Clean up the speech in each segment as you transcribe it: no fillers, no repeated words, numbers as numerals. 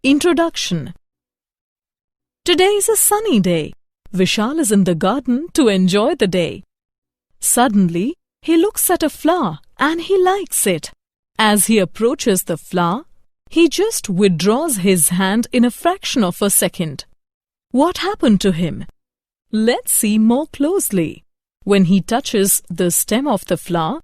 Introduction. Today is a sunny day. Vishal is in the garden to enjoy the day. Suddenly, he looks at a flower and he likes it. As he approaches the flower, he just withdraws his hand in a fraction of a second. What happened to him? Let's see more closely. When he touches the stem of the flower,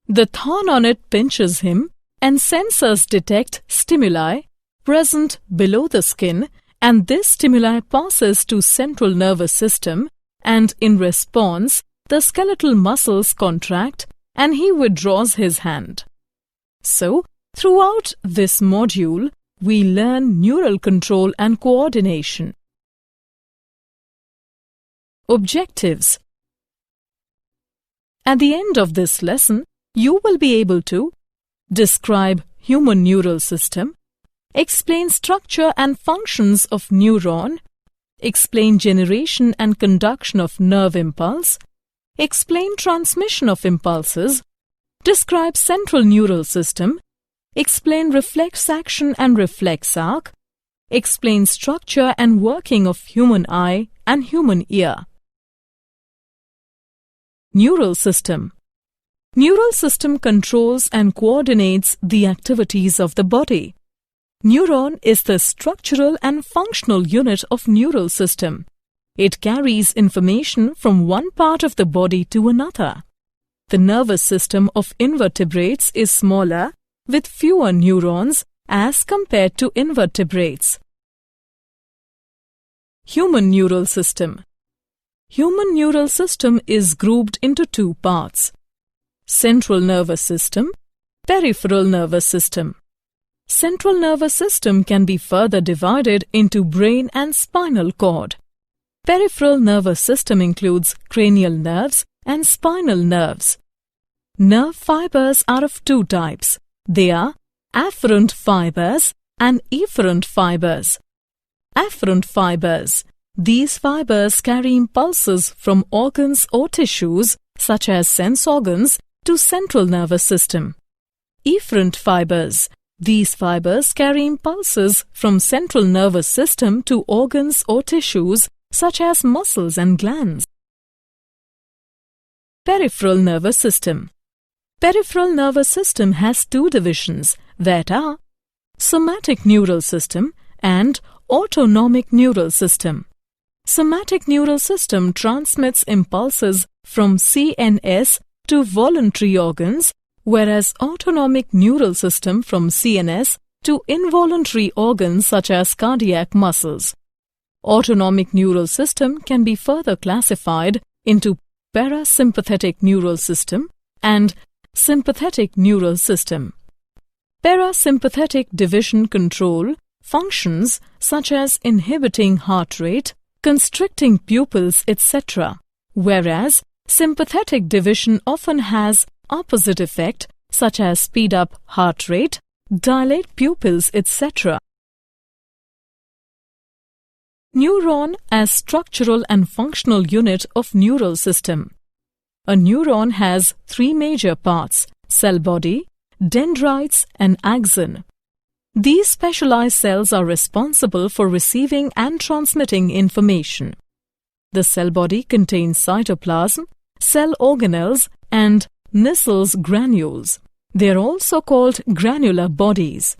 the thorn on it pinches him and sensors detect stimuli present below the skin, and this stimuli passes to central nervous system, and in response, the skeletal muscles contract and he withdraws his hand. So, throughout this module, we learn neural control and coordination. Objectives. At the end of this lesson, you will be able to describe human neural system, explain structure and functions of neuron, explain generation and conduction of nerve impulse, explain transmission of impulses, describe central neural system, explain reflex action and reflex arc, explain structure and working of human eye and human ear. Neural system. Neural system controls and coordinates the activities of the body. Neuron is the structural and functional unit of neural system. It carries information from one part of the body to another. The nervous system of invertebrates is smaller, with fewer neurons as compared to invertebrates. Human neural system. Human neural system is grouped into two parts: central nervous system, peripheral nervous system. Central nervous system can be further divided into brain and spinal cord. Peripheral nervous system includes cranial nerves and spinal nerves. Nerve fibers are of two types. They are afferent fibers and efferent fibers. Afferent fibers. These fibers carry impulses from organs or tissues, such as sense organs, to central nervous system. Efferent fibers. These fibers carry impulses from central nervous system to organs or tissues, such as muscles and glands. Peripheral nervous system. Peripheral nervous system has two divisions, that are somatic neural system and autonomic neural system. Somatic neural system transmits impulses from CNS to voluntary organs, whereas autonomic neural system from CNS to involuntary organs such as cardiac muscles. Autonomic neural system can be further classified into parasympathetic neural system and sympathetic neural system. Parasympathetic division control functions such as inhibiting heart rate, constricting pupils, etc., whereas sympathetic division often has opposite effect such as speed up heart rate, dilate pupils, etc. Neuron as structural and functional unit of neural system. A neuron has three major parts: cell body, dendrites and axon. These specialized cells are responsible for receiving and transmitting information. The cell body contains cytoplasm, cell organelles and Nissel's granules. They are also called granular bodies.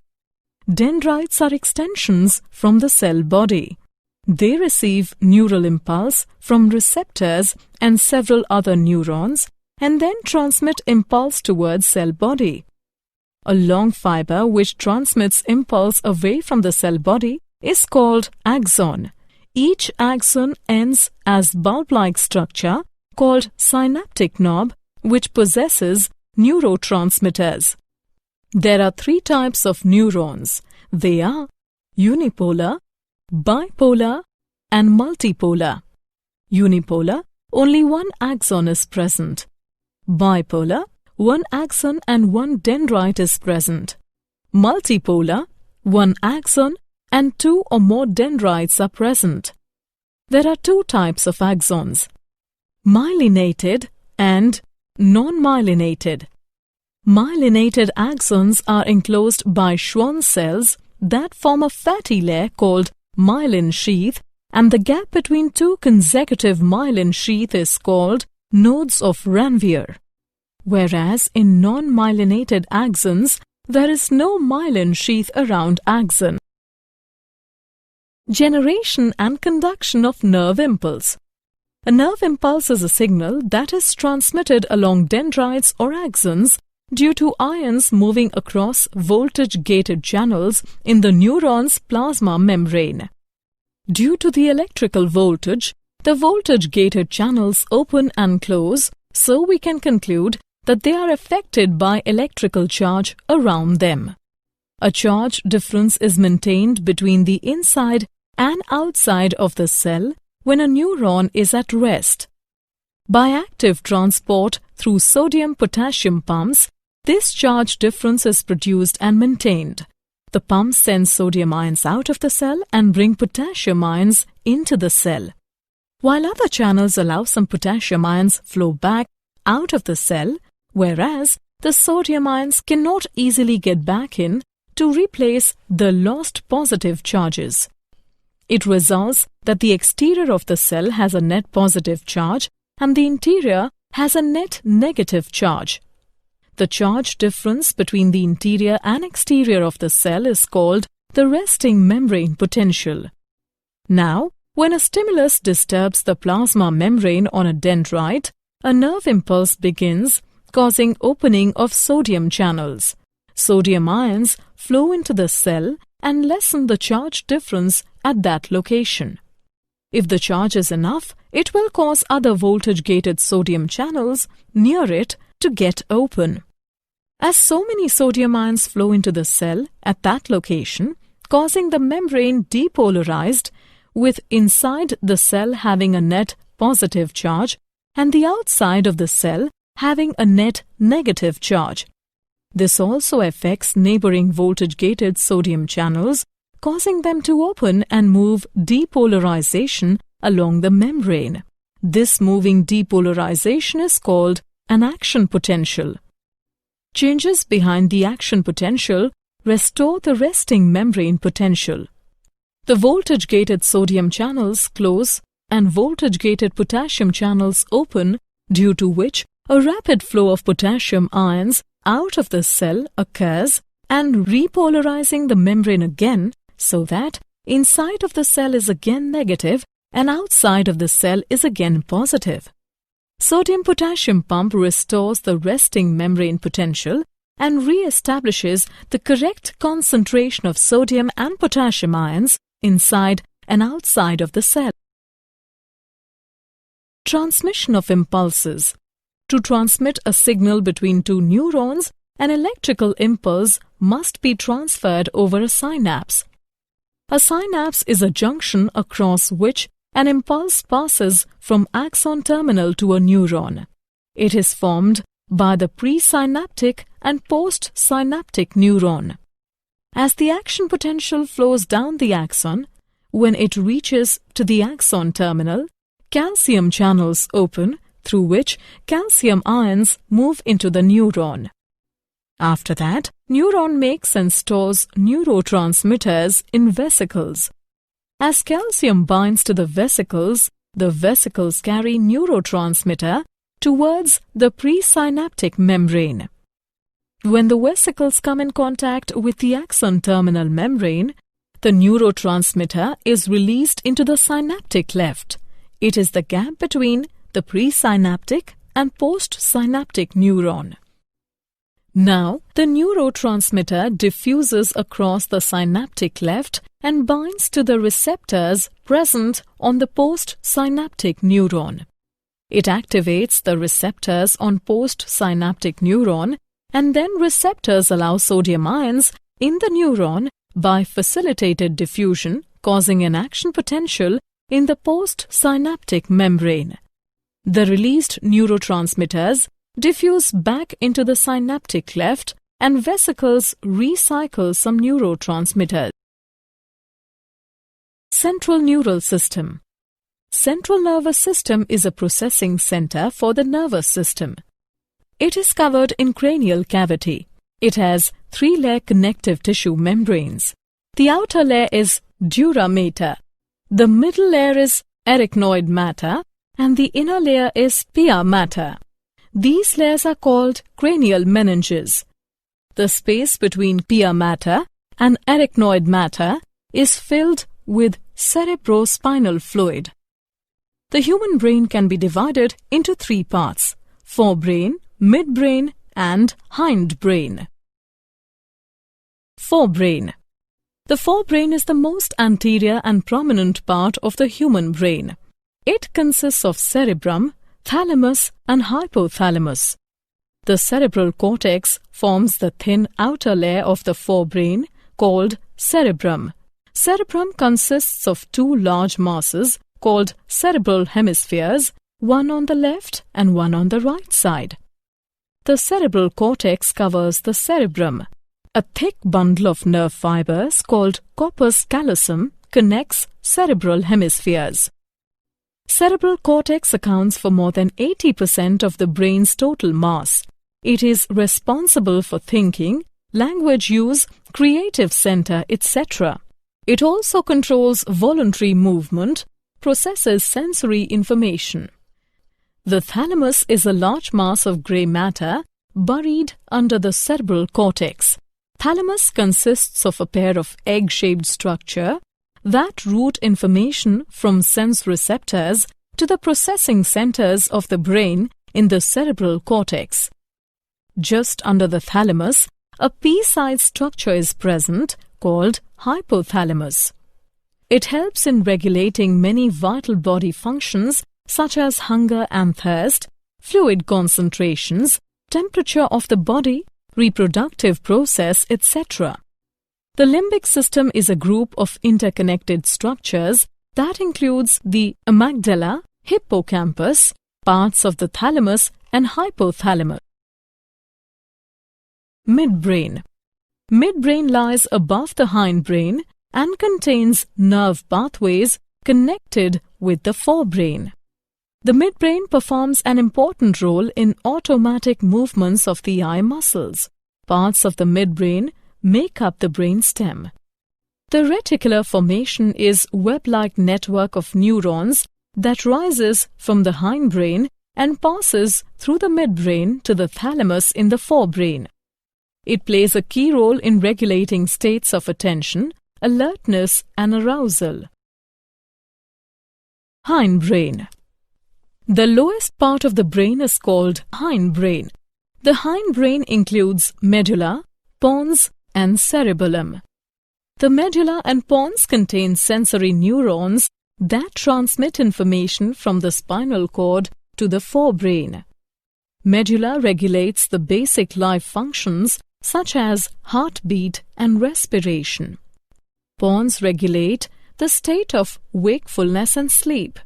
Dendrites are extensions from the cell body. They receive neural impulse from receptors and several other neurons and then transmit impulse towards cell body. A long fiber which transmits impulse away from the cell body is called axon. Each axon ends as bulb-like structure called synaptic knob, which possesses neurotransmitters. There are three types of neurons. They are unipolar, bipolar and multipolar. Unipolar, only one axon is present. Bipolar, one axon and one dendrite is present. Multipolar, one axon and two or more dendrites are present. There are two types of axons: myelinated and non-myelinated. Myelinated axons are enclosed by Schwann cells that form a fatty layer called myelin sheath, and the gap between two consecutive myelin sheaths is called nodes of Ranvier. Whereas in non-myelinated axons, there is no myelin sheath around axon. Generation and conduction of nerve impulse. A nerve impulse is a signal that is transmitted along dendrites or axons due to ions moving across voltage-gated channels in the neuron's plasma membrane. Due to the electrical voltage, the voltage-gated channels open and close, so we can conclude that they are affected by electrical charge around them. A charge difference is maintained between the inside and outside of the cell when a neuron is at rest. By active transport through sodium-potassium pumps, this charge difference is produced and maintained. The pumps send sodium ions out of the cell and bring potassium ions into the cell, while other channels allow some potassium ions flow back out of the cell, whereas the sodium ions cannot easily get back in to replace the lost positive charges. It results that the exterior of the cell has a net positive charge and the interior has a net negative charge. The charge difference between the interior and exterior of the cell is called the resting membrane potential. Now, when a stimulus disturbs the plasma membrane on a dendrite, a nerve impulse begins, causing opening of sodium channels. Sodium ions flow into the cell and lessen the charge difference at that location. If the charge is enough, it will cause other voltage-gated sodium channels near it to get open. As so many sodium ions flow into the cell at that location, causing the membrane depolarized, with inside the cell having a net positive charge and the outside of the cell having a net negative charge. This also affects neighboring voltage-gated sodium channels, causing them to open and move depolarization along the membrane. This moving depolarization is called an action potential. Changes behind the action potential restore the resting membrane potential. The voltage-gated sodium channels close and voltage-gated potassium channels open, due to which a rapid flow of potassium ions out of the cell occurs and repolarizing the membrane again, so that inside of the cell is again negative and outside of the cell is again positive. Sodium-potassium pump restores the resting membrane potential and re-establishes the correct concentration of sodium and potassium ions inside and outside of the cell. Transmission of impulses. To transmit a signal between two neurons, an electrical impulse must be transferred over a synapse. A synapse is a junction across which an impulse passes from axon terminal to a neuron. It is formed by the presynaptic and postsynaptic neuron. As the action potential flows down the axon, when it reaches to the axon terminal, calcium channels open, through which calcium ions move into the neuron. After that, neuron makes and stores neurotransmitters in vesicles. As calcium binds to the vesicles carry neurotransmitter towards the presynaptic membrane. When the vesicles come in contact with the axon terminal membrane, the neurotransmitter is released into the synaptic cleft. It is the gap between the presynaptic and postsynaptic neuron. Now, the neurotransmitter diffuses across the synaptic cleft and binds to the receptors present on the postsynaptic neuron. It activates the receptors on postsynaptic neuron, and then receptors allow sodium ions in the neuron by facilitated diffusion, causing an action potential in the postsynaptic membrane. The released neurotransmitters diffuse back into the synaptic cleft and vesicles recycle some neurotransmitters. Central neural system. Central nervous system is a processing center for the nervous system. It is covered in cranial cavity. It has 3-layer connective tissue membranes. The outer layer is dura mater, the middle layer is arachnoid matter, and the inner layer is pia mater. These layers are called cranial meninges. The space between pia mater and arachnoid matter is filled with cerebrospinal fluid. The human brain can be divided into three parts: forebrain, midbrain, and hindbrain. Forebrain. The forebrain is the most anterior and prominent part of the human brain. It consists of cerebrum, thalamus, and hypothalamus. The cerebral cortex forms the thin outer layer of the forebrain called cerebrum. Cerebrum consists of two large masses called cerebral hemispheres, one on the left and one on the right side. The cerebral cortex covers the cerebrum. A thick bundle of nerve fibers called corpus callosum connects cerebral hemispheres. Cerebral cortex accounts for more than 80% of the brain's total mass. It is responsible for thinking, language use, creative center, etc. It also controls voluntary movement, processes sensory information. The thalamus is a large mass of grey matter buried under the cerebral cortex. Thalamus consists of a pair of egg-shaped structure that route information from sense receptors to the processing centers of the brain in the cerebral cortex. Just under the thalamus, a pea-sized structure is present called hypothalamus. It helps in regulating many vital body functions such as hunger and thirst, fluid concentrations, temperature of the body, reproductive process, etc. The limbic system is a group of interconnected structures that includes the amygdala, hippocampus, parts of the thalamus, and hypothalamus. Midbrain. Midbrain lies above the hindbrain and contains nerve pathways connected with the forebrain. The midbrain performs an important role in automatic movements of the eye muscles. Parts of the midbrain make up the brain stem. The reticular formation is a web-like network of neurons that rises from the hindbrain and passes through the midbrain to the thalamus in the forebrain. It plays a key role in regulating states of attention, alertness, and arousal. Hindbrain. The lowest part of the brain is called hindbrain. The hindbrain includes medulla, pons, and cerebellum. The medulla and pons contain sensory neurons that transmit information from the spinal cord to the forebrain. Medulla regulates the basic life functions such as heartbeat and respiration. Pons regulate the state of wakefulness and sleep.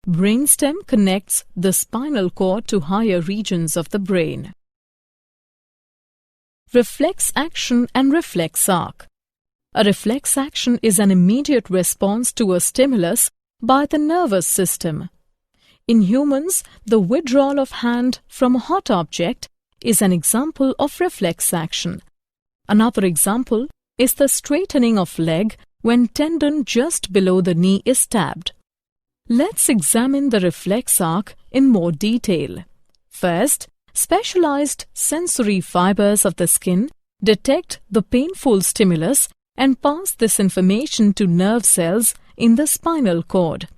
Brainstem connects the spinal cord to higher regions of the brain. Reflex action and reflex arc. A reflex action is an immediate response to a stimulus by the nervous system. In humans, the withdrawal of hand from a hot object is an example of reflex action. Another example is the straightening of leg when tendon just below the knee is stabbed. Let's examine the reflex arc in more detail. First, specialized sensory fibers of the skin detect the painful stimulus and pass this information to nerve cells in the spinal cord.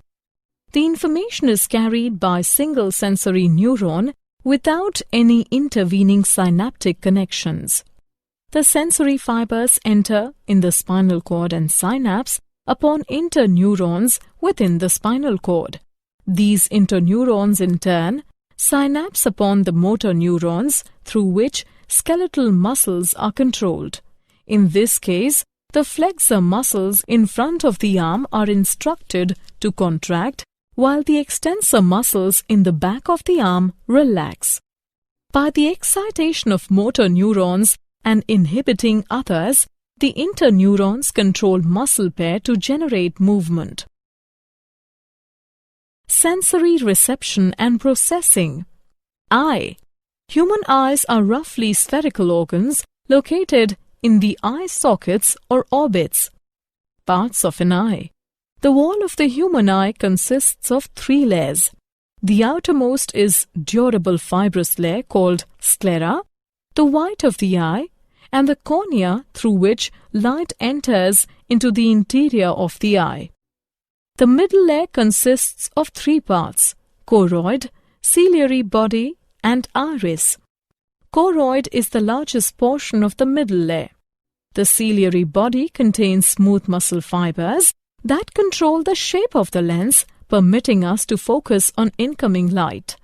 The information is carried by single sensory neuron without any intervening synaptic connections. The sensory fibers enter in the spinal cord and synapse upon interneurons within the spinal cord. These interneurons in turn synapse upon the motor neurons through which skeletal muscles are controlled. In this case, the flexor muscles in front of the arm are instructed to contract while the extensor muscles in the back of the arm relax. By the excitation of motor neurons and inhibiting others, the interneurons control muscle pair to generate movement. Sensory reception and processing. Eye. Human eyes are roughly spherical organs located in the eye sockets or orbits. Parts of an eye. The wall of the human eye consists of 3 layers. The outermost is durable fibrous layer called sclera, the white of the eye, and the cornea through which light enters into the interior of the eye. The middle layer consists of 3 parts: choroid, ciliary body, and iris. Choroid is the largest portion of the middle layer. The ciliary body contains smooth muscle fibers that control the shape of the lens, permitting us to focus on incoming light.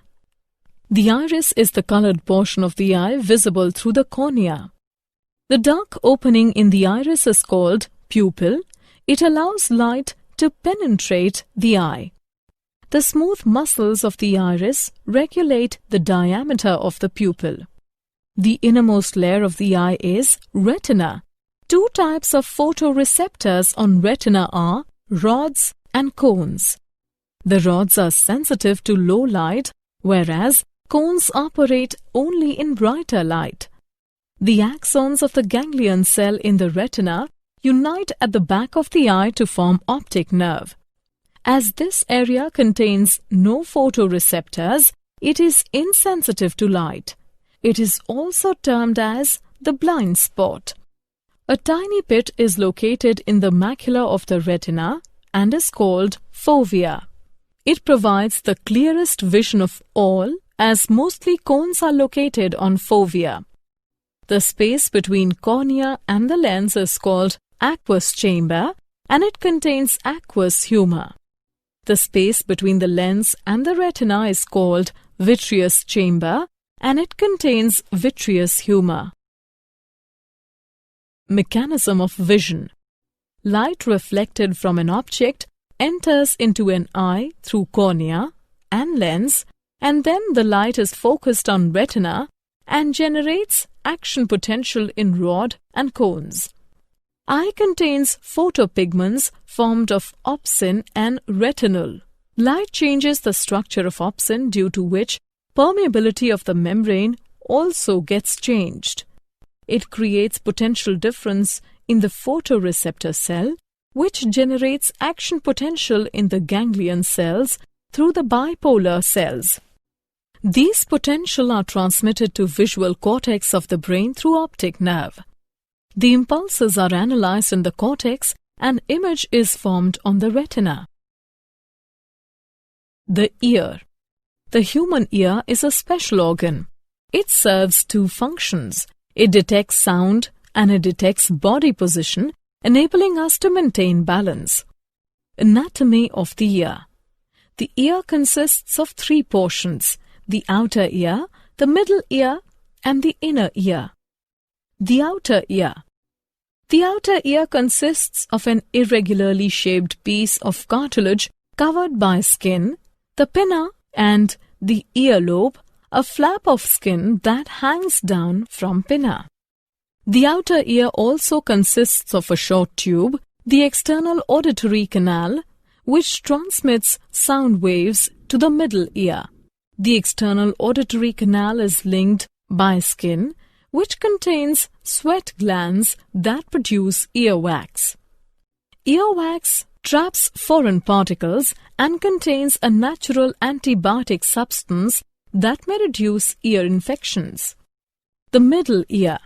The iris is the colored portion of the eye visible through the cornea. The dark opening in the iris is called pupil. It allows light to penetrate the eye. The smooth muscles of the iris regulate the diameter of the pupil. The innermost layer of the eye is retina. 2 types of photoreceptors on retina are rods and cones. The rods are sensitive to low light, whereas cones operate only in brighter light. The axons of the ganglion cell in the retina unite at the back of the eye to form optic nerve. As this area contains no photoreceptors, it is insensitive to light. It is also termed as the blind spot. A tiny pit is located in the macula of the retina and is called fovea. It provides the clearest vision of all, as mostly cones are located on fovea. The space between cornea and the lens is called aqueous chamber, and it contains aqueous humor. The space between the lens and the retina is called vitreous chamber, and it contains vitreous humor. Mechanism of vision. Light reflected from an object enters into an eye through cornea and lens, and then the light is focused on retina and generates action potential in rod and cones. Eye contains photopigments formed of opsin and retinol. Light changes the structure of opsin, due to which permeability of the membrane also gets changed. It creates potential difference in the photoreceptor cell, which generates action potential in the ganglion cells through the bipolar cells. These potential are transmitted to visual cortex of the brain through optic nerve. The impulses are analyzed in the cortex, and image is formed on the retina. The ear. The human ear is a special organ. It serves 2 functions. It detects sound and it detects body position, enabling us to maintain balance. Anatomy of the ear. The ear consists of 3 portions: the outer ear, the middle ear, and the inner ear. The outer ear. The outer ear consists of an irregularly shaped piece of cartilage covered by skin, the pinna, and the earlobe, a flap of skin that hangs down from pinna. The outer ear also consists of a short tube, the external auditory canal, which transmits sound waves to the middle ear. The external auditory canal is linked by skin, which contains sweat glands that produce earwax. Earwax traps foreign particles and contains a natural antibiotic substance that may reduce ear infections. The middle ear.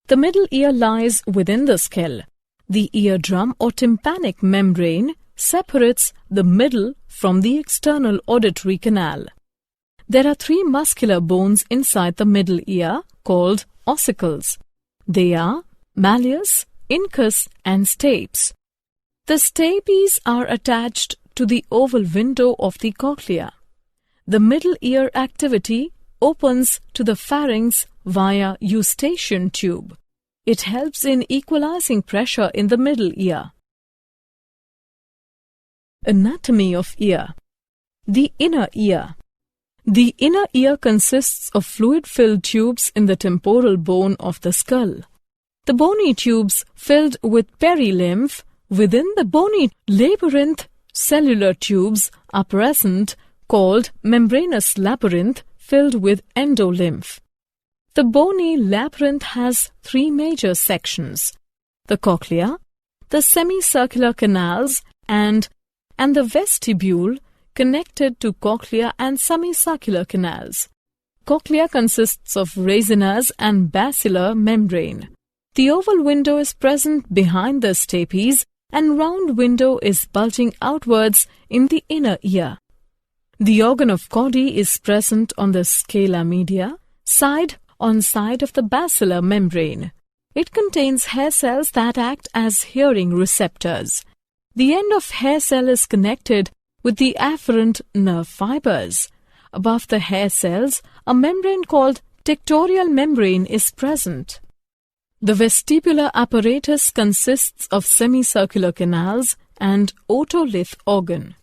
The middle ear lies within the skull. The eardrum or tympanic membrane separates the middle from the external auditory canal. There are 3 muscular bones inside the middle ear called ossicles. They are malleus, incus, and stapes. The stapes are attached to the oval window of the cochlea. The middle ear activity opens to the pharynx via eustachian tube. It helps in equalizing pressure in the middle ear. Anatomy of ear. The inner ear. The inner ear consists of fluid-filled tubes in the temporal bone of the skull. The bony tubes filled with perilymph within the bony labyrinth cellular tubes are present, called membranous labyrinth, filled with endolymph. The bony labyrinth has three major sections: the cochlea, the semicircular canals, and the vestibule connected to cochlea and semicircular canals. Cochlea consists of resinas and basilar membrane. The oval window is present behind the stapes, and round window is bulging outwards in the inner ear. The organ of Cody is present on the scala media, side of the basilar membrane. It contains hair cells that act as hearing receptors. The end of hair cell is connected with the afferent nerve fibers. Above the hair cells, a membrane called tectorial membrane is present. The vestibular apparatus consists of semicircular canals and otolith organ.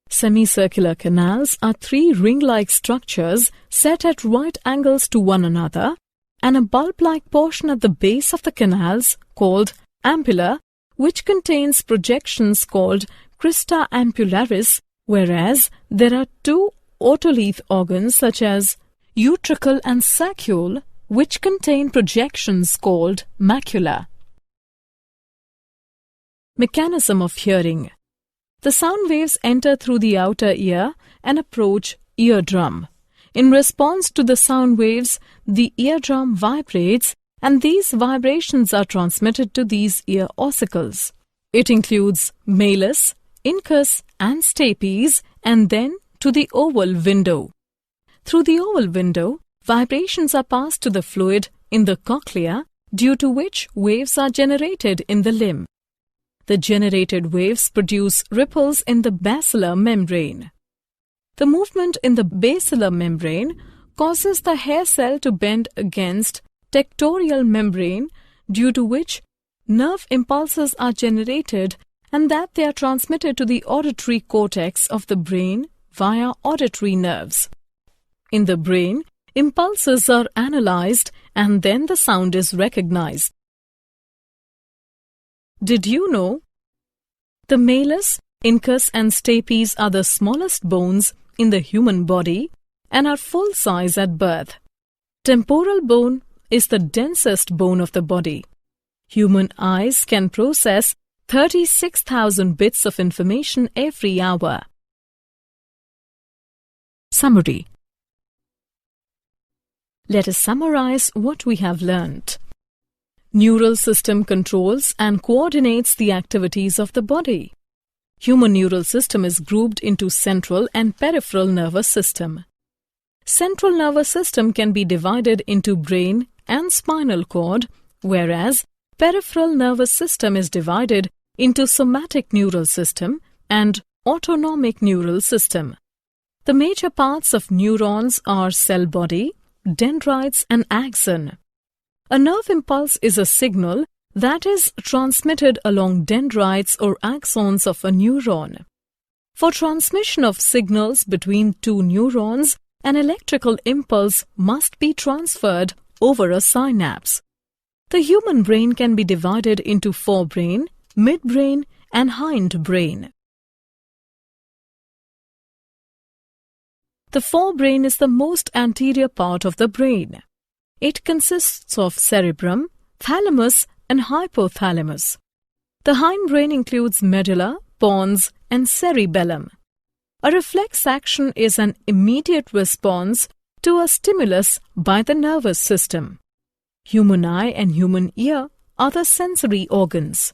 Semicircular canals are three ring-like structures set at right angles to one another, and a bulb-like portion at the base of the canals called ampulla, which contains projections called crista ampullaris, whereas there are two otolith organs such as utricle and saccule, which contain projections called macula. Mechanism of hearing. The sound waves enter through the outer ear and approach eardrum. In response to the sound waves, the eardrum vibrates, and these vibrations are transmitted to these ear ossicles. It includes malleus, incus, and stapes, and then to the oval window. Through the oval window, vibrations are passed to the fluid in the cochlea, due to which waves are generated in the limb. The generated waves produce ripples in the basilar membrane. The movement in the basilar membrane causes the hair cell to bend against tectorial membrane, due to which nerve impulses are generated and that they are transmitted to the auditory cortex of the brain via auditory nerves. In the brain, impulses are analyzed and then the sound is recognized. Did you know? The malleus, incus, and stapes are the smallest bones in the human body and are full size at birth. Temporal bone is the densest bone of the body. Human eyes can process 36,000 bits of information every hour. Summary. Let us summarize what we have learnt. Neural system controls and coordinates the activities of the body. Human neural system is grouped into central and peripheral nervous system. Central nervous system can be divided into brain and spinal cord, whereas peripheral nervous system is divided into somatic neural system and autonomic neural system. The major parts of neurons are cell body, dendrites, and axon. A nerve impulse is a signal that is transmitted along dendrites or axons of a neuron. For transmission of signals between two neurons, an electrical impulse must be transferred over a synapse. The human brain can be divided into forebrain, midbrain, and hindbrain. The forebrain is the most anterior part of the brain. It consists of cerebrum, thalamus, and hypothalamus. The hindbrain includes medulla, pons, and cerebellum. A reflex action is an immediate response to a stimulus by the nervous system. Human eye and human ear are the sensory organs.